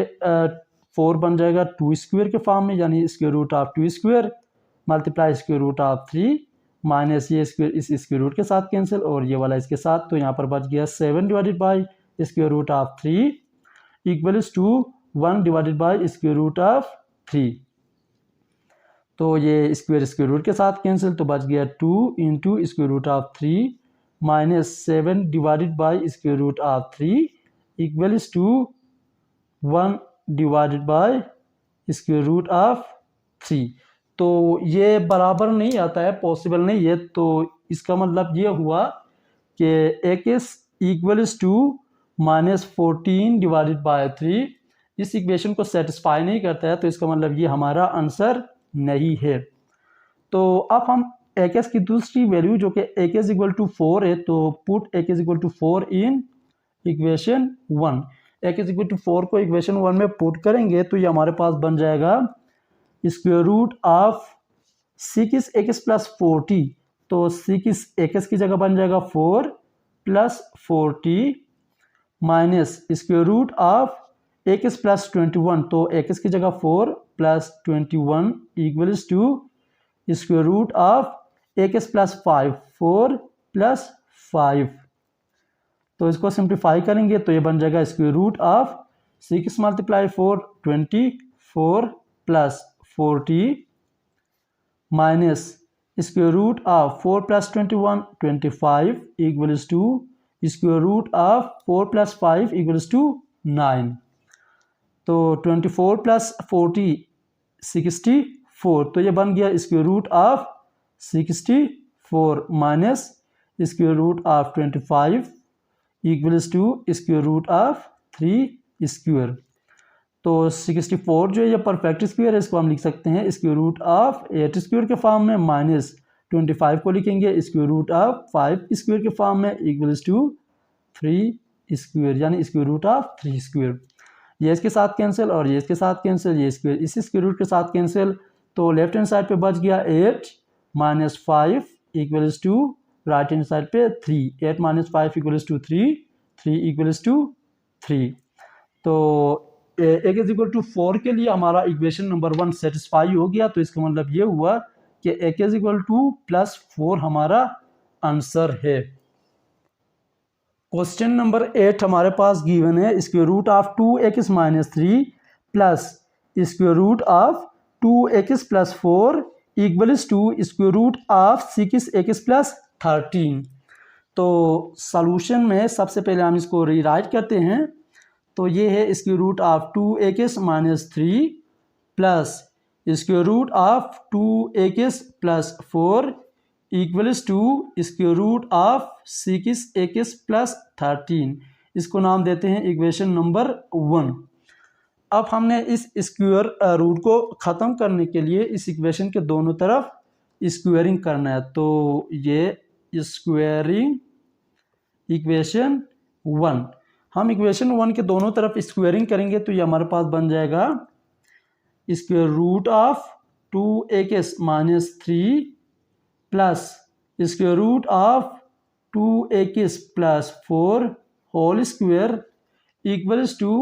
4 बन जाएगा 2 स्क्वायर के फॉर्म में, यानी square root of 2 square multiply square root of 3 minus ये स्क्वायर इस स्क्वायर रूट के साथ कैंसिल और ये वाला इसके साथ। तो यहाँ पर बच गया 7 divided by square root of 3 equals to 1 divided by square root of 3। तो ये स्क्वायर रूट के साथ कैंसिल, तो बच गया 2 into square root of 3 minus 7 divided by square root of 3 equals to 1 divided by square root of 3। तो ये बराबर नहीं आता है, पॉसिबल नहीं है। तो इसका मतलब ये हुआ कि x equals to minus 14 divided by 3 इस इक्वेशन को सेटिस्फाई नहीं करता है, तो इसका मतलब ये हमारा आंसर नहीं है। तो अब हम एक्स की दूसरी वैल्यू जो कि एक्स इक्वल टू 4 है, तो put x equal to 4 in equation 1। X equal to 4 को इक्वेशन 1 में पुट करेंगे तो ये हमारे पास बन जाएगा square root of 6x plus 40। तो 6x की जगह बन जाएगा 4 plus 40 minus square root of x plus 21। तो x की जगह 4 plus 21 equals to square root of x plus 5 4 plus 5। तो इसको सिंप्लीफाई करेंगे तो ये बन जाएगा square root of 6 multiply 4 24 plus 40 minus square root of 4 plus 21 25 equals to square root of 4 plus 5 equals to 9। तो 24 प्लस 40 64। तो ये बन गया square root of 64 minus square root of 25 equals to square root of 3 square. तो 64 जो है ये perfect square है, इसको हम लिख सकते हैं स्क्वायर रूट ऑफ 8 स्क्वायर के फॉर्म में, माइनस 25 को लिखेंगे स्क्वायर रूट ऑफ 5 स्क्वायर के फॉर्म में इक्वल्स टू 3 स्क्वायर, यानी स्क्वायर रूट ऑफ 3 स्क्वायर। ये इसके साथ कैंसिल और ये इसके साथ कैंसिल, ये स्क्वायर इस स्क्वायर रूट के साथ कैंसिल। तो लेफ्ट हैंड साइड पे बच गया 8 minus 5 equals to right hand side पे 3। 8 minus 5 equals to 3 3 equals to 3। तो एक्स इज इक्वल टू 4 के लिए हमारा इक्वेशन नंबर 1 सेटिस्फाई हो गया। तो इसका मतलब ये हुआ कि x is equal to plus 4 हमारा आंसर है। क्वेश्चन नंबर 8 हमारे पास गिवन है square root of 2x minus 3 plus square root of 2x plus 4 equals to square root of 6x plus 13। तो सॉल्यूशन में सबसे पहले हम इसको रीराइट करते हैं। तो ये है square root of 2x minus 3 plus square root of 2x plus 4 equals to square root of 6x plus 13। इसको नाम देते हैं इक्वेशन नंबर 1। अब हमने इस स्क्वायर रूट को ख़त्म करने के लिए इस इक्वेशन के दोनों तरफ स्क्वायरिंग करना है। तो ये स्क्वायरिंग इक्वेशन 1, हम इक्वेशन 1 के दोनों तरफ स्क्वायरिंग करेंगे तो ये हमारे पास बन जाएगा square root of 2x minus 3 plus square root of 2x plus 4 whole square equals to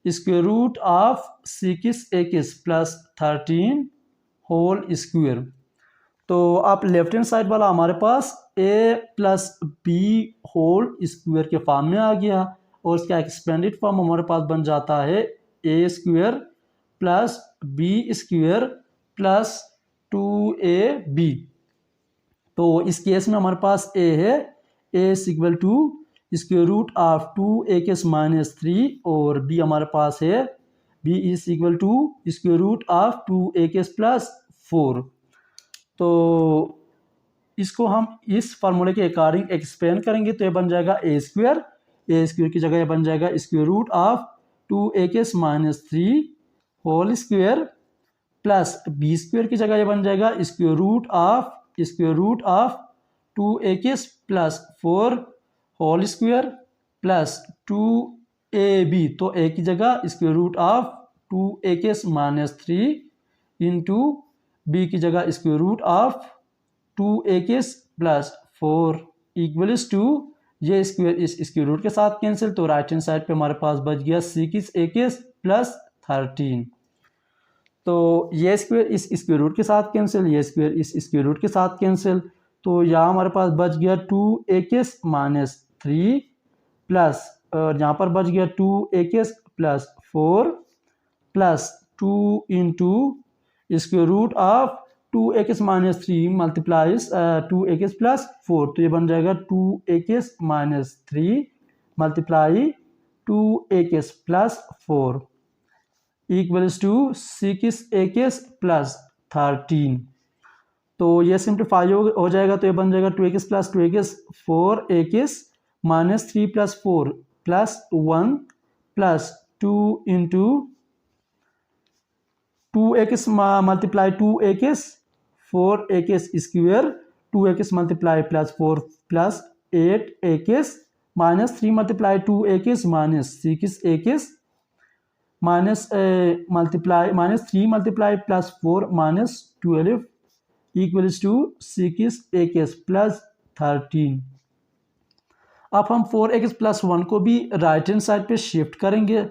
square root of 6x plus 13 whole square. तो आप लेफ्ट हैंड साइड वाला हमारे पास a plus B whole square के फॉर्म में आ गया और इसका एक्सपेंडेड फॉर्म हमारे पास बन जाता है a square plus B square plus 2ab। तो इस केस में हमारे पास a है, a is equal to square root of 2x minus 3 और b हमारे पास है b is equal to square root of 2x plus 4। तो इसको हम इस फार्मूले के अकॉर्डिंग एक्सपेंड करेंगे तो ये बन जाएगा a स्क्वायर की जगह ये बन जाएगा square root of 2x minus 3 whole square plus b square की जगह ये बन जाएगा square root of 2x plus 4 whole square plus 2ab। तो a की जगह square root of 2x minus 3 into b की जगह square root of 2x plus 4 equals to ये स्क्वायर इस स्क्वायर रूट के साथ कैंसिल, तो राइट हैंड साइड पे हमारे पास बच गया 6x प्लस 13। तो ये स्क्वायर इस स्क्वायर रूट के साथ कैंसिल, ये स्क्वायर इस स्क्वायर रूट के साथ कैंसिल, तो यहाँ हमारे पास बच गया 2x माइनस 3 प्लस और यहाँ पर बच गया 2x plus 4 plus 2 into square root of 2x minus 3 multiplies 2x plus 4। तो ये बन जाएगा 2x minus 3 multiply 2x plus 4 equals to 6x plus 13। तो ये सिंप्लीफाई हो जाएगा तो ये बन जाएगा 2x plus 2x 4x minus 3 plus 4 plus 1 plus 2 into 2x multiply 2x 4x square 2x multiply plus 4 plus 8x minus 3 multiply 2x minus 6x minus multiply minus 3 multiply plus 4 minus 12 equals to 6x plus 13। अब हम 4x plus 1 को भी right hand side पे shift करेंगे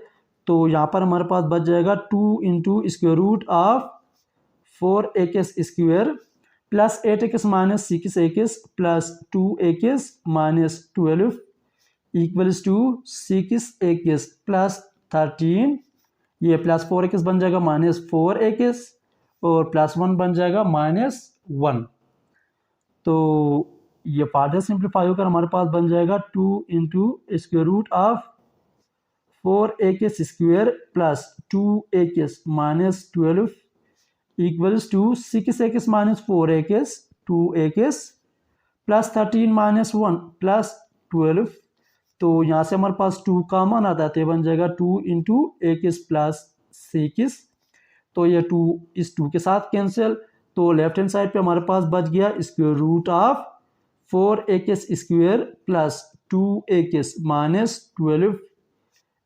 तो यहाँ पर हमारे पास बच जाएगा 2 into square root of 4x square plus 8x minus 6x plus 2x minus 12 equals to 6x plus 13। ये प्लस 4x बन जाएगा माइनस 4x और प्लस 1 बन जाएगा माइनस 1। तो ये फार्दर सिंप्लीफाई होकर हमारे पास बन जाएगा 2 into square root of 4x square plus 2x minus 12 equals to 6x minus 4x 2x plus 13 minus 1 plus 12। तो यहाँ से हमारे पास 2 कॉमन आता है तो ये बन जाएगा 2 इंटू x प्लस 6। तो ये 2 इस 2 के साथ कैंसिल, तो लेफ्ट हैंड साइड पे हमारे पास बच गया square root of 4x square plus 2x minus 12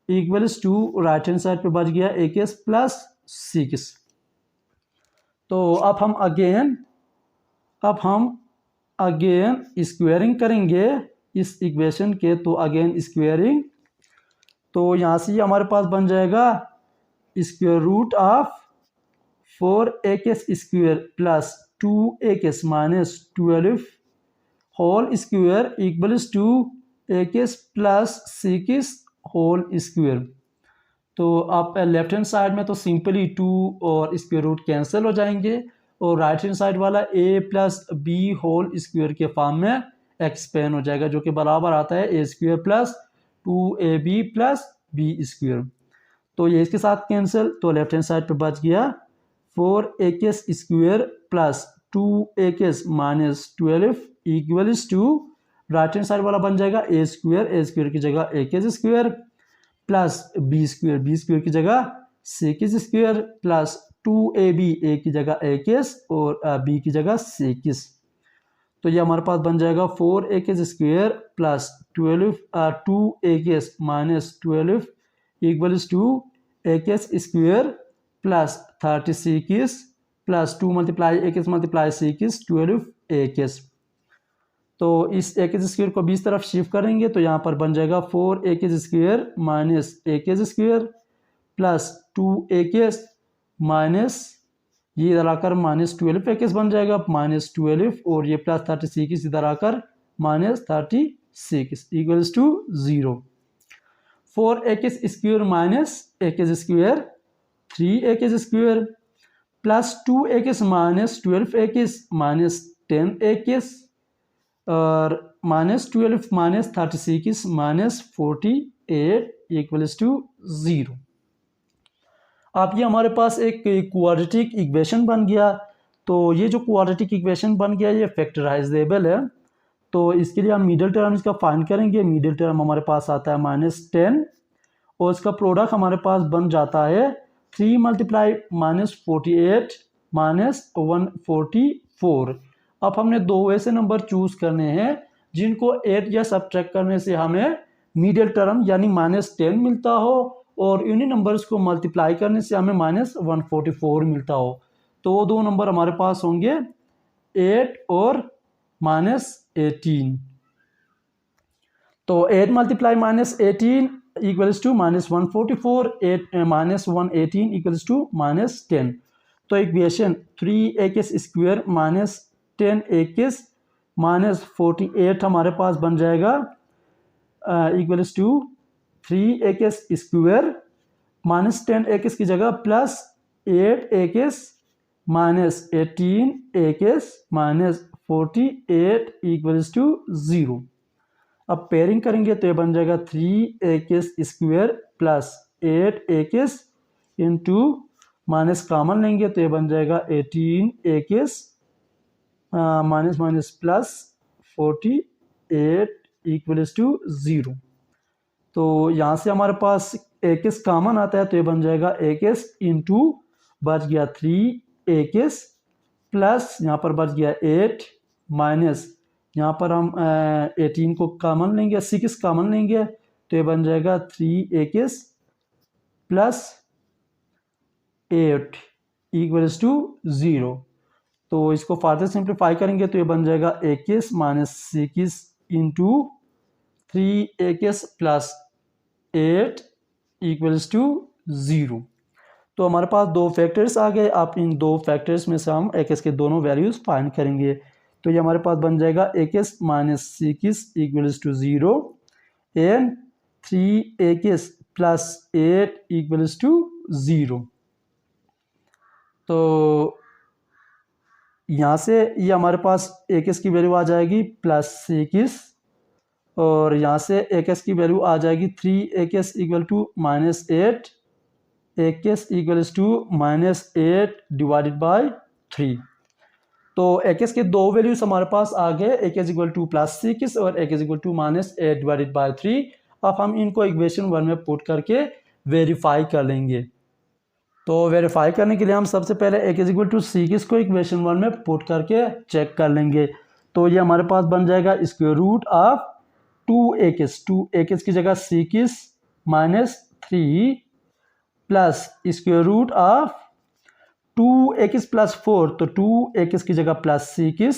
equals to right hand side पे बच गया x प्लस 6। तो अब हम अगेन स्क्वायरिंग करेंगे इस इक्वेशन के, तो अगेन स्क्वायरिंग, तो यहाँ से हमारे पास बन जाएगा square root of 4x square plus 2x minus 12 whole square equals to x plus 6 whole square. तो आप लेफ्ट हैंड साइड में तो सिंपली 2 और स्क्वायर रूट कैंसिल हो जाएंगे और राइट हैंड साइड वाला a plus B whole square के फॉर्म में एक्सपेंड हो जाएगा जो कि बराबर आता है a square plus 2ab plus B square. तो ये इसके साथ कैंसिल, तो लेफ्ट हैंड साइड पे बच गया 4ak square plus 2ak minus 12 equals to right hand side वाला बन जाएगा ए स्क्वायर की जगह ak square plus B square की जगह sec स्क्वायर प्लस 2ab ए की जगह ak और बी की जगह sec। तो ये हमारे पास बन जाएगा 4ak square plus 2ak minus 12 equals to ak square plus 36 plus 2 multiply ak multiply 6 12ak। तो इस ak स्क्वायर को 20 तरफ शिफ्ट करेंगे तो यहाँ पर बन जाएगा 4ak square minus ak square plus 2ak minus ये इधर आकर माइनस 12ak बन जाएगा माइनस 12 और ये प्लस 36 इधर आकर minus 36 equals to 0। 4ak square minus ak square 3ak square plus 2ak minus 12ak minus 10ak और minus 12 minus 36 minus 48 equals to 0। अब ये हमारे पास एक क्वाड्रेटिक इक्वेशन बन गया। तो ये जो क्वाड्रेटिक इक्वेशन बन गया ये फैक्टराइजेबल है। तो इसके लिए हम मिडिल टर्म इसका फाइंड करेंगे। मिडिल टर्म हमारे पास आता है -10 और इसका प्रोडक्ट हमारे पास बन जाता है 3 मल्टीप्लाई -48 -144। अब हमने दो ऐसे नंबर चूज करने हैं जिनको ऐड या सब्ट्रैक्ट करने से हमें मिडिल टर्म यानी -10 मिलता हो और इन्हीं नंबर्स को मल्टीप्लाई करने से हमें -144 मिलता हो। तो वो दो नंबर हमारे पास होंगे 8 और -18। तो 8 multiply -18 equals to -144, 8 -118 equals to -10। तो equation 3ak square minus 10ak minus 48 हमारे पास बन जाएगा equals to 3ak square minus 10ak की जगह plus 8ak minus 18ak minus 48 equals to 0। अब पेयरिंग करेंगे तो ये बन जाएगा 3ak square plus 8ak into minus common लेंगे तो ये बन जाएगा 18ak minus minus plus 48 equals to 0। तो यहाँ से हमारे पास ak कॉमन आता है तो ये बन जाएगा ak इंटू बच गया 3ak प्लस यहाँ पर बच गया 8 माइनस यहाँ पर हम 18 को कॉमन लेंगे 6 कॉमन लेंगे तो ये बन जाएगा 3ak प्लस 8 इक्वल्स टू 0। तो इसको फर्दर सिंप्लीफाई करेंगे तो ये बन जाएगा ak minus 6 into 3ak plus 8 equals to 0। तो हमारे पास दो फैक्टर्स आ गए। आप इन दो फैक्टर्स में से हम ak के दोनों वैल्यूज फाइंड करेंगे। तो ये हमारे पास बन जाएगा ak minus 6 equals to 0 and 3ak plus 8 equals to 0। तो यहाँ से ये हमारे पास ak की वैल्यू आ जाएगी प्लस 6 और यहाँ से ak की वैल्यू आ जाएगी 3ak equal to -8 ak equals to -8 divided by 3। तो ak के दो वैल्यूज हमारे पास आ गए ak इक्वल टू प्लस 6 और ak equal to -8 divided by 3। अब हम इनको इक्वेशन 1 में पुट करके वेरीफाई कर लेंगे। तो वेरीफाई करने के लिए हम सबसे पहले ak इक्वल टू 6 को इक्वेशन 1 में पुट करके चेक कर लेंगे। तो ये हमारे पास बन जाएगा स्क्वायर रूट ऑफ 2ak की जगह 6 minus 3 plus square root of 2ak plus 4 तो 2ak की जगह plus 6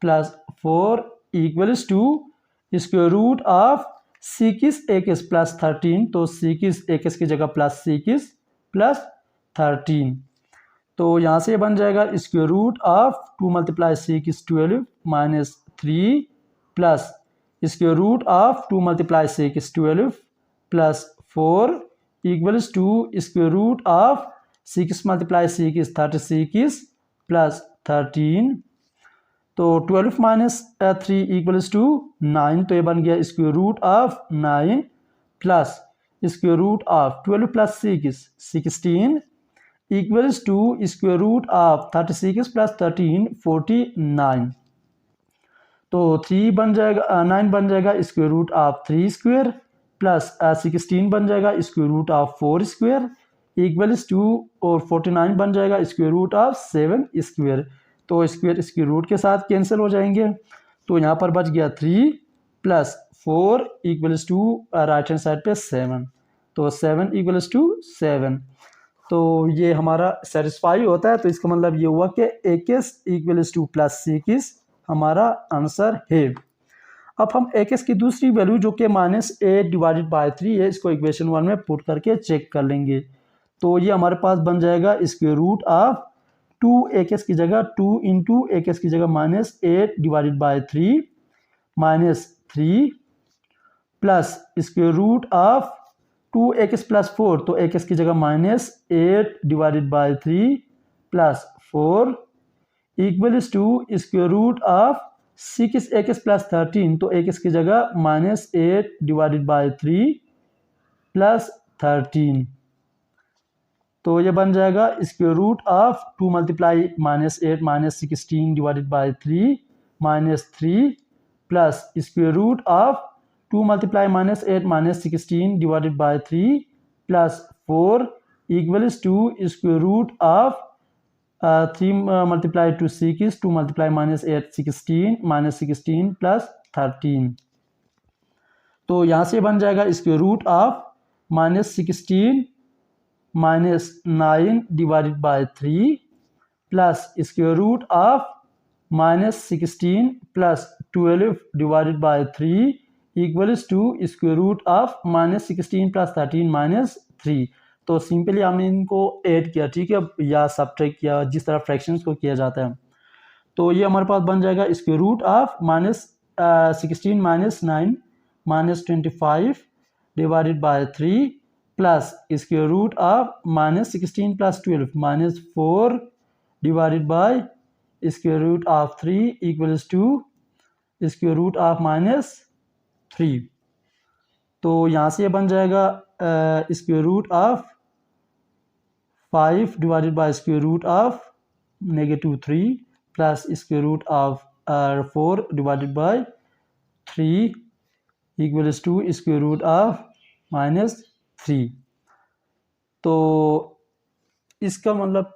plus 4 equals to square root of 6ak plus 13 तो 6ak की जगह प्लस 6 प्लस 13। तो यहाँ से बन जाएगा square root of 2 multiply 6 12 minus 3 plus square root of 2 multiply 6 12 plus 4 equals to square root of 6 multiply 6 36 plus 13। तो 12 माइनस 3 इक्वल्स टू 9 तो ये बन गया square root of 9 plus square root of 12 plus 6 16 equals to square root of 36 plus 13 49। तो 3 बन जाएगा 9 बन जाएगा square root of 3 square plus 16 बन जाएगा square root of 4 square equals to और 49 बन जाएगा स्क्वायर रूट ऑफ 7 स्क्वायर। तो स्क्वायर रूट के साथ कैंसिल हो जाएंगे। तो यहाँ पर बच गया 3 plus 4 equals to right hand side पे 7। तो 7 इक्वल्स टू 7। तो ये हमारा सेटिस्फाई होता है। तो इसका मतलब ये हुआ कि AKS इक्वल्स टू प्लस 6 हमारा आंसर है। अब हम AKS की दूसरी वैल्यू जो कि -8 डिवाइडेड बाय 3 है, इसको इक्वेशन 1 में पुट करके चेक कर लेंगे। तो ये हमारे पास बन जाएगा स्क्वायर रूट ऑफ 2 AKS की जगह 2 इंटू AKS की जगह -8 divided by 3 -3 plus square root of 2 AKS plus 4। तो AKS की जगह -8 divided by 3 plus 4 equals to square root of 6 AKS plus 13। तो AKS की जगह -8 डिवाइडेड बाय 3 प्लस 13। तो ये बन जाएगा square root of 2 multiply -8 -16 divided by 3 -3 plus square root of 2 multiply -8 -16 divided by 3 plus 4 equals to square root of 3 multiply two 6 2 multiply -8 16 plus 13। तो यहाँ से बन जाएगा square root of -16 -9 divided by 3 plus square root of -16 plus 12 divided by 3 equals to square root of -16 plus 13 -3। तो simply हमने इनको add किया, ठीक है, या सब्ट्रैक्ट किया, जिस तरह फ्रैक्शंस को किया जाता है। तो ये हमारे पास बन जाएगा square root of -16 -9 -25 divided by 3 plus square root of -16 plus 12 -4 divided by square root of 3 equals to square root of -3। तो यहाँ से बन जाएगा square root of 5 divided by square root of -3 plus square root of 4 divided by 3 equals to square root of -3। तो इसका मतलब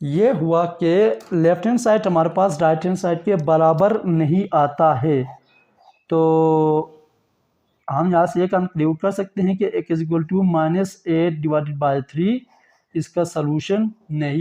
ये हुआ कि लेफ्ट हैंड साइड हमारे पास राइट हैंड साइड के बराबर नहीं आता है। तो हम यहाँ से ये कंक्लूड कर सकते हैं कि x = -8 डिवाइडेड बाय 3 इसका सलूशन नहीं